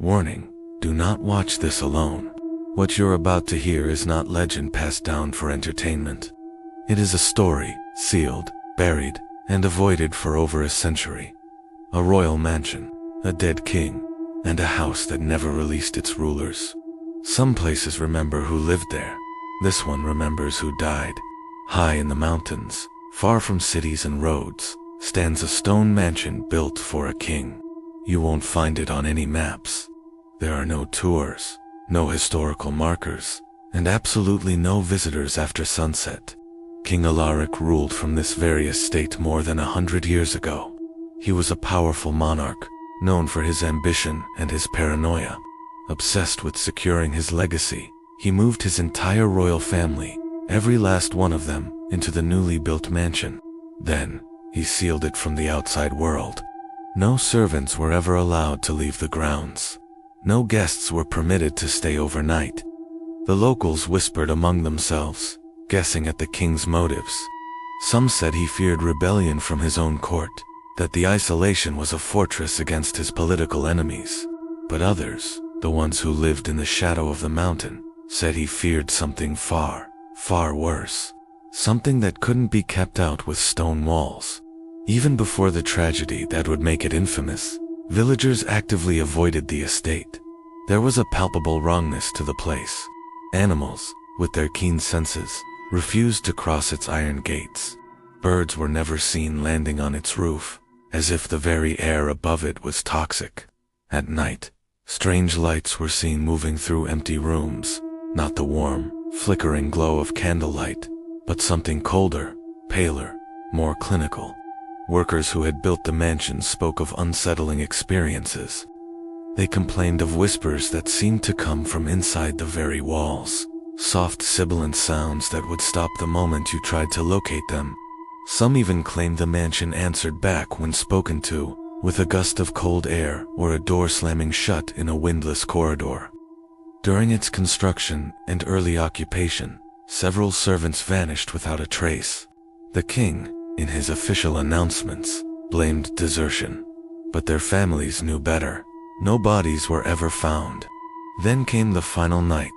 Warning, do not watch this alone. What you're about to hear is not legend passed down for entertainment. It is a story, sealed, buried, and avoided for over a century. A royal mansion, a dead king, and a house that never released its rulers. Some places remember who lived there. This one remembers who died. High in the mountains, far from cities and roads, stands a stone mansion built for a king. You won't find it on any maps. There are no tours, no historical markers, and absolutely no visitors after sunset. King Alaric ruled from this very estate more than 100 years ago. He was a powerful monarch, known for his ambition and his paranoia. Obsessed with securing his legacy, he moved his entire royal family, every last one of them, into the newly built mansion. Then, he sealed it from the outside world. No servants were ever allowed to leave the grounds. No guests were permitted to stay overnight. The locals whispered among themselves, guessing at the king's motives. Some said he feared rebellion from his own court, that the isolation was a fortress against his political enemies. But others, the ones who lived in the shadow of the mountain, said he feared something far, far worse. Something that couldn't be kept out with stone walls. Even before the tragedy that would make it infamous, villagers actively avoided the estate. There was a palpable wrongness to the place. Animals, with their keen senses, refused to cross its iron gates. Birds were never seen landing on its roof, as if the very air above it was toxic. At night, strange lights were seen moving through empty rooms, not the warm, flickering glow of candlelight, but something colder, paler, more clinical. Workers who had built the mansion spoke of unsettling experiences. They complained of whispers that seemed to come from inside the very walls, soft sibilant sounds that would stop the moment you tried to locate them. Some even claimed the mansion answered back when spoken to, with a gust of cold air or a door slamming shut in a windless corridor. During its construction and early occupation, several servants vanished without a trace. The king, in his official announcements, blamed desertion. But their families knew better. No bodies were ever found. Then came the final night.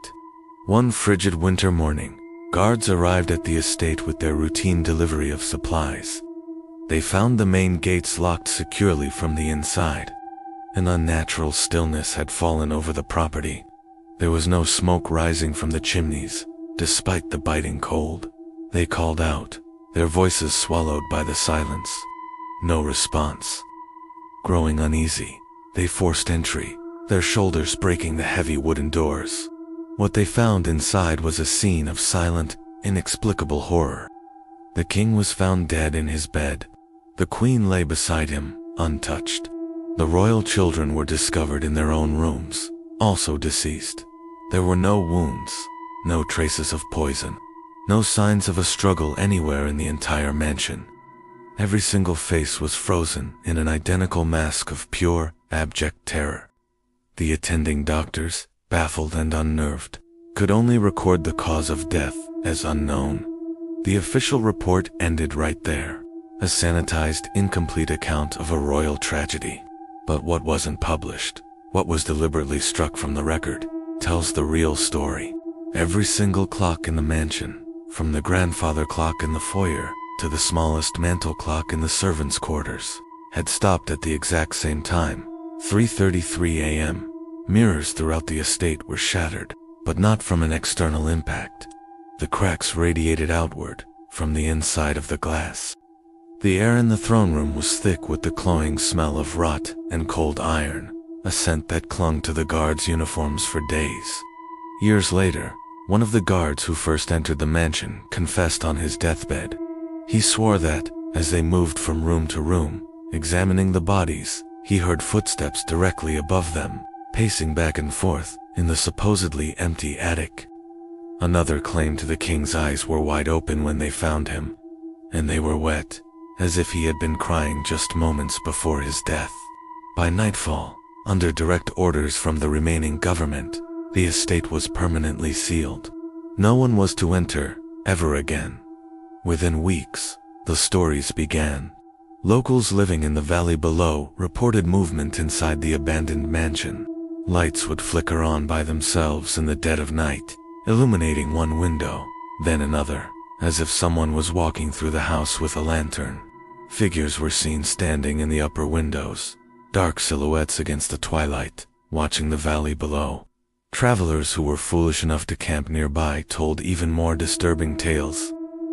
One frigid winter morning, guards arrived at the estate with their routine delivery of supplies. They found the main gates locked securely from the inside. An unnatural stillness had fallen over the property. There was no smoke rising from the chimneys, despite the biting cold. They called out, their voices swallowed by the silence. No response. Growing uneasy, they forced entry, their shoulders breaking the heavy wooden doors. What they found inside was a scene of silent, inexplicable horror. The king was found dead in his bed. The queen lay beside him, untouched. The royal children were discovered in their own rooms, also deceased. There were no wounds, no traces of poison. No signs of a struggle anywhere in the entire mansion. Every single face was frozen in an identical mask of pure, abject terror. The attending doctors, baffled and unnerved, could only record the cause of death as unknown. The official report ended right there, a sanitized, incomplete account of a royal tragedy. But what wasn't published, what was deliberately struck from the record, tells the real story. Every single clock in the mansion, from the grandfather clock in the foyer to the smallest mantel clock in the servants' quarters, had stopped at the exact same time, 3:33 a.m. Mirrors throughout the estate were shattered, but not from an external impact. The cracks radiated outward, from the inside of the glass. The air in the throne room was thick with the cloying smell of rot and cold iron, a scent that clung to the guards' uniforms for days. Years later, one of the guards who first entered the mansion confessed on his deathbed. He swore that, as they moved from room to room, examining the bodies, he heard footsteps directly above them, pacing back and forth in the supposedly empty attic. Another claimed the king's eyes were wide open when they found him, and they were wet, as if he had been crying just moments before his death. By nightfall, under direct orders from the remaining government, the estate was permanently sealed. No one was to enter, ever again. Within weeks, the stories began. Locals living in the valley below reported movement inside the abandoned mansion. Lights would flicker on by themselves in the dead of night, illuminating one window, then another, as if someone was walking through the house with a lantern. Figures were seen standing in the upper windows, dark silhouettes against the twilight, watching the valley below. Travelers who were foolish enough to camp nearby told even more disturbing tales.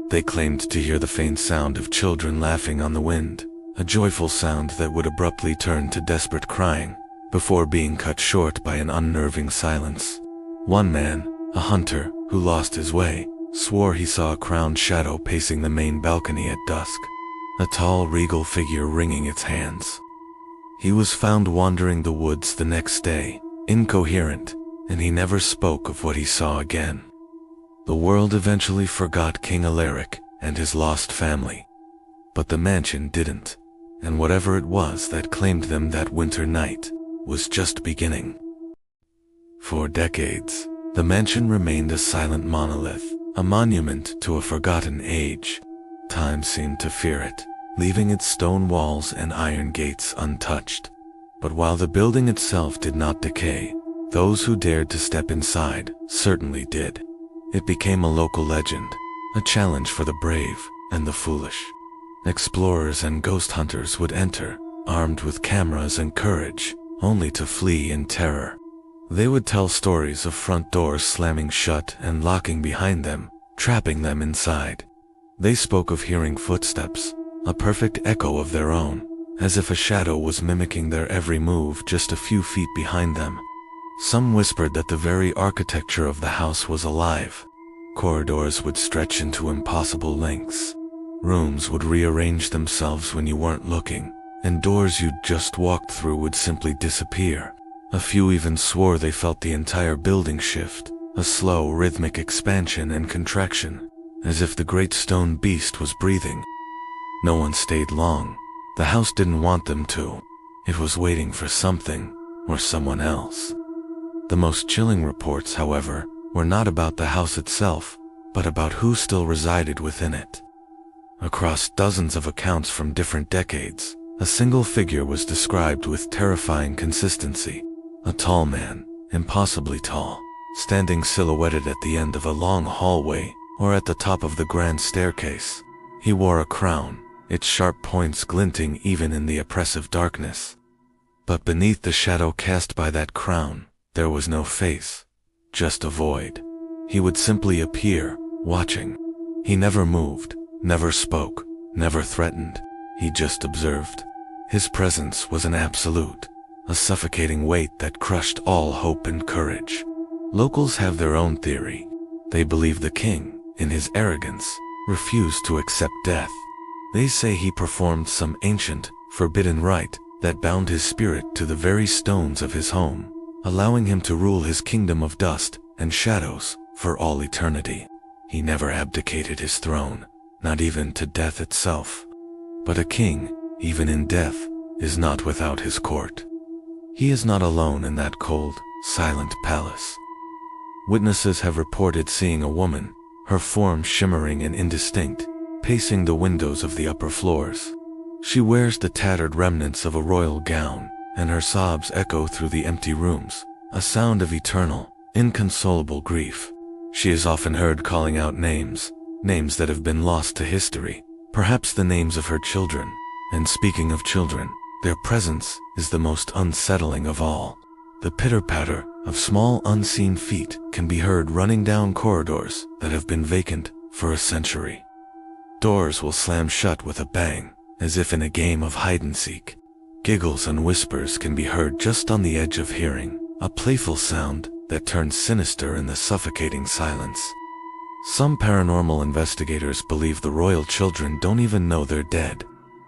They claimed to hear the faint sound of children laughing on the wind, a joyful sound that would abruptly turn to desperate crying, before being cut short by an unnerving silence. One man, a hunter who lost his way, swore he saw a crowned shadow pacing the main balcony at dusk, a tall, regal figure wringing its hands. He was found wandering the woods the next day, incoherent, and he never spoke of what he saw again. The world eventually forgot King Alaric and his lost family. But the mansion didn't, and whatever it was that claimed them that winter night was just beginning. For decades, the mansion remained a silent monolith, a monument to a forgotten age. Time seemed to fear it, leaving its stone walls and iron gates untouched. But while the building itself did not decay, those who dared to step inside certainly did. It became a local legend, a challenge for the brave and the foolish. Explorers and ghost hunters would enter, armed with cameras and courage, only to flee in terror. They would tell stories of front doors slamming shut and locking behind them, trapping them inside. They spoke of hearing footsteps, a perfect echo of their own, as if a shadow was mimicking their every move just a few feet behind them. Some whispered that the very architecture of the house was alive. Corridors would stretch into impossible lengths. Rooms would rearrange themselves when you weren't looking, and doors you'd just walked through would simply disappear. A few even swore they felt the entire building shift, a slow, rhythmic expansion and contraction, as if the great stone beast was breathing. No one stayed long. The house didn't want them to. It was waiting for something, or someone else. The most chilling reports, however, were not about the house itself, but about who still resided within it. Across dozens of accounts from different decades, a single figure was described with terrifying consistency. A tall man, impossibly tall, standing silhouetted at the end of a long hallway or at the top of the grand staircase. He wore a crown, its sharp points glinting even in the oppressive darkness. But beneath the shadow cast by that crown, there was no face, just a void. He would simply appear, watching. He never moved, never spoke, never threatened. He just observed. His presence was an absolute, a suffocating weight that crushed all hope and courage. Locals have their own theory. They believe the king, in his arrogance, refused to accept death. They say he performed some ancient, forbidden rite that bound his spirit to the very stones of his home, allowing him to rule his kingdom of dust and shadows for all eternity. He never abdicated his throne, not even to death itself. But a king, even in death, is not without his court. He is not alone in that cold, silent palace. Witnesses have reported seeing a woman, her form shimmering and indistinct, pacing the windows of the upper floors. She wears the tattered remnants of a royal gown, and her sobs echo through the empty rooms, a sound of eternal, inconsolable grief. She is often heard calling out names that have been lost to history, perhaps the names of her children. And speaking of children, their presence is the most unsettling of all. The pitter-patter of small unseen feet can be heard running down corridors that have been vacant for a century. Doors will slam shut with a bang, as if in a game of hide-and-seek. Giggles and whispers can be heard just on the edge of hearing, a playful sound that turns sinister in the suffocating silence. Some paranormal investigators believe the royal children don't even know they're dead,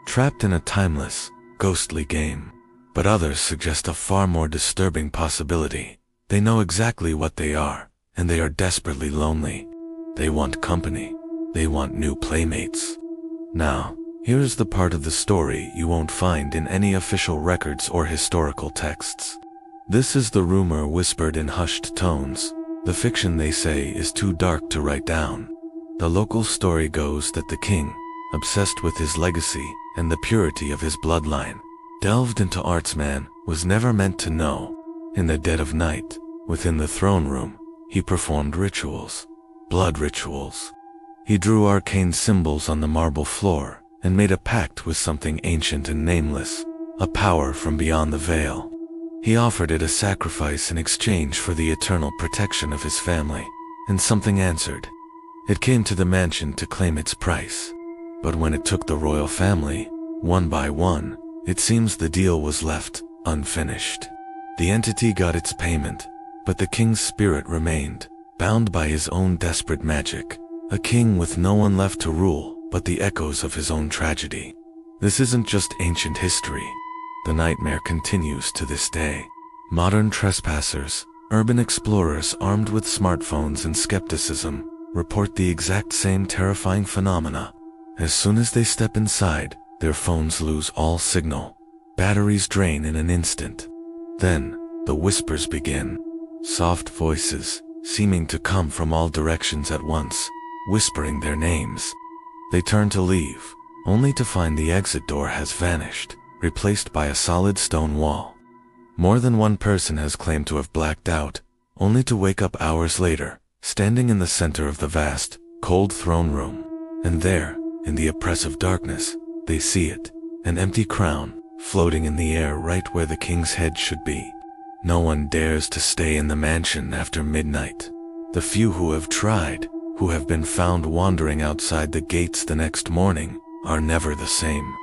trapped in a timeless, ghostly game. But others suggest a far more disturbing possibility. They know exactly what they are, and they are desperately lonely. They want company. They want new playmates. Now, here's the part of the story you won't find in any official records or historical texts. This is the rumor whispered in hushed tones. The fiction, they say, is too dark to write down. The local story goes that the king, obsessed with his legacy and the purity of his bloodline, delved into arts man was never meant to know. In the dead of night, within the throne room, he performed rituals, blood rituals. He drew arcane symbols on the marble floor and made a pact with something ancient and nameless, a power from beyond the veil. He offered it a sacrifice in exchange for the eternal protection of his family, and something answered. It came to the mansion to claim its price. But when it took the royal family, one by one, it seems the deal was left unfinished. The entity got its payment, but the king's spirit remained, bound by his own desperate magic, a king with no one left to rule but the echoes of his own tragedy. This isn't just ancient history. The nightmare continues to this day. Modern trespassers, urban explorers armed with smartphones and skepticism, report the exact same terrifying phenomena. As soon as they step inside, their phones lose all signal. Batteries drain in an instant. Then, the whispers begin. Soft voices, seeming to come from all directions at once, whispering their names. They turn to leave, only to find the exit door has vanished, replaced by a solid stone wall. More than one person has claimed to have blacked out, only to wake up hours later, standing in the center of the vast, cold throne room. And there, in the oppressive darkness, they see it, an empty crown, floating in the air right where the king's head should be. No one dares to stay in the mansion after midnight. The few who have tried, who have been found wandering outside the gates the next morning, are never the same.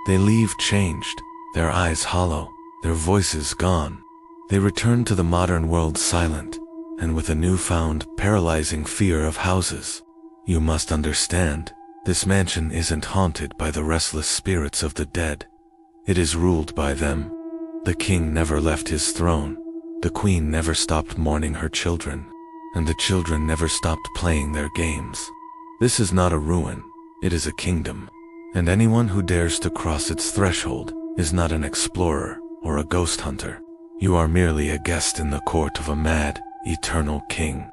They leave changed, their eyes hollow, their voices gone. They return to the modern world silent, and with a newfound, paralyzing fear of houses. You must understand, this mansion isn't haunted by the restless spirits of the dead. It is ruled by them. The king never left his throne, the queen never stopped mourning her children, and the children never stopped playing their games. This is not a ruin, it is a kingdom, and anyone who dares to cross its threshold is not an explorer or a ghost hunter. You are merely a guest in the court of a mad, eternal king.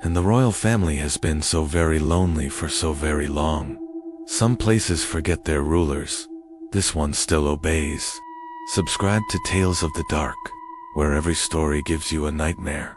And the royal family has been so very lonely for so very long. Some places forget their rulers. This one still obeys. Subscribe to Tales of the Dark, where every story gives you a nightmare.